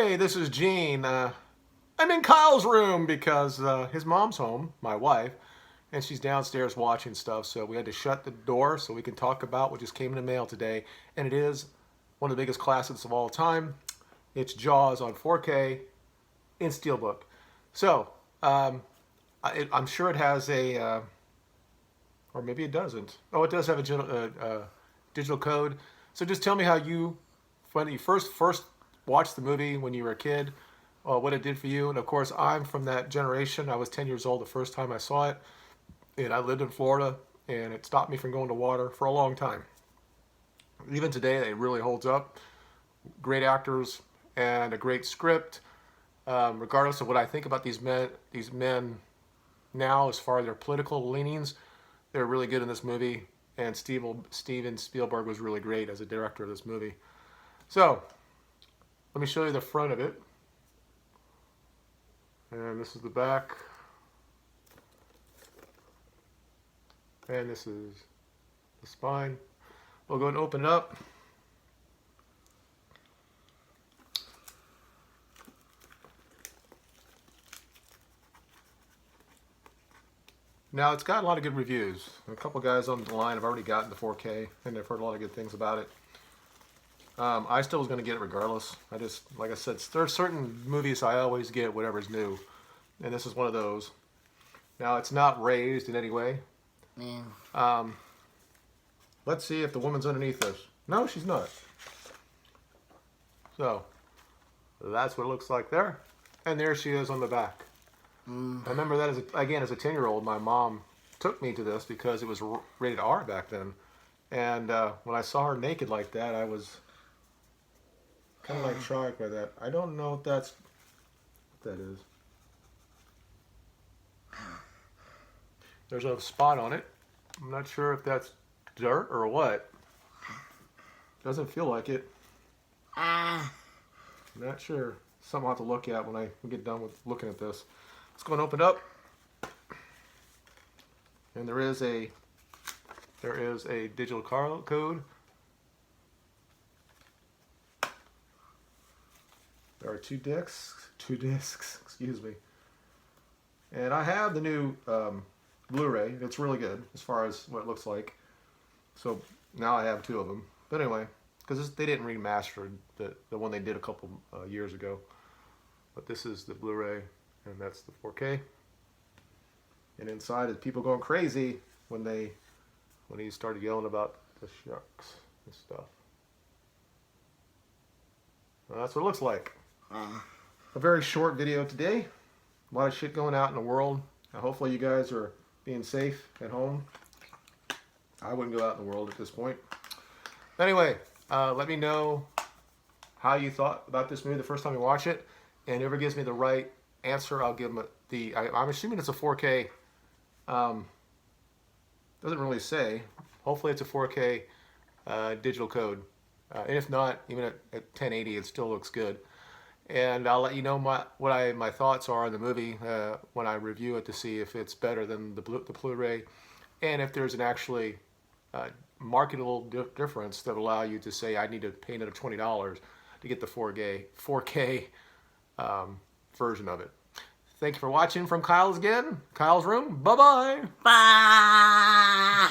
Hey, this is Gene. I'm in Kyle's room because his mom's home, my wife, and she's downstairs watching stuff. So we had to shut the door so we can talk about what just came in the mail today. And it is one of the biggest classics of all time. It's Jaws on 4K in steelbook. So I'm sure it has a, or maybe it doesn't. Oh, it does have a digital code. So just tell me how when you first watched the movie when you were a kid, what it did for you. And of course, I'm from that generation. I was 10 years old the first time I saw it, and I lived in Florida, and it stopped me from going to water for a long time. Even today, it really holds up. Great actors and a great script. Regardless of what I think about these men now, as far as their political leanings, they're really good in this movie. And Steven Spielberg was really great as a director of this movie. So, let me show you the front of it. And this is the back. And this is the spine. We'll go ahead and open it up. Now, it's got a lot of good reviews. A couple guys on the line have already gotten the 4K, and they've heard a lot of good things about it. I still was going to get it regardless. Like I said, there are certain movies I always get whatever's new, and this is one of those. Now, it's not raised in any way. Man. Let's see if the woman's underneath this. No, she's not. So, that's what it looks like there. And there she is on the back. I remember that, as a 10-year-old, my mom took me to this because it was rated R back then. And when I saw her naked like that, I was kind of like shocked by that. I don't know if what that is. There's a spot on it. I'm not sure if that's dirt or what. Doesn't feel like it. I'm not sure. Something I'll have to look at when we get done with looking at this. Let's go and open it up. And there is a digital code. There are two discs, excuse me. And I have the new Blu-ray. It's really good as far as what it looks like. So now I have two of them. But anyway, because they didn't remaster the one they did a couple years ago. But this is the Blu-ray, and that's the 4K. And inside is people going crazy when he started yelling about the sharks and stuff. Well, that's what it looks like. A very short video today. A lot of shit going out in the world. Hopefully you guys are being safe at home. I wouldn't go out in the world at this point. Anyway, let me know how you thought about this movie the first time you watch it. And whoever gives me the right answer, I'll give them I'm assuming it's a 4K. Doesn't really say. Hopefully it's a 4K digital code. And if not, even at 1080, it still looks good. And I'll let you know my thoughts are on the movie when I review it to see if it's better than the Blu-ray, and if there's an actually marketable difference that will allow you to say I need to pay another $20 to get the 4K version of it. Thank you for watching from Kyle's room. Bye-bye. Bye.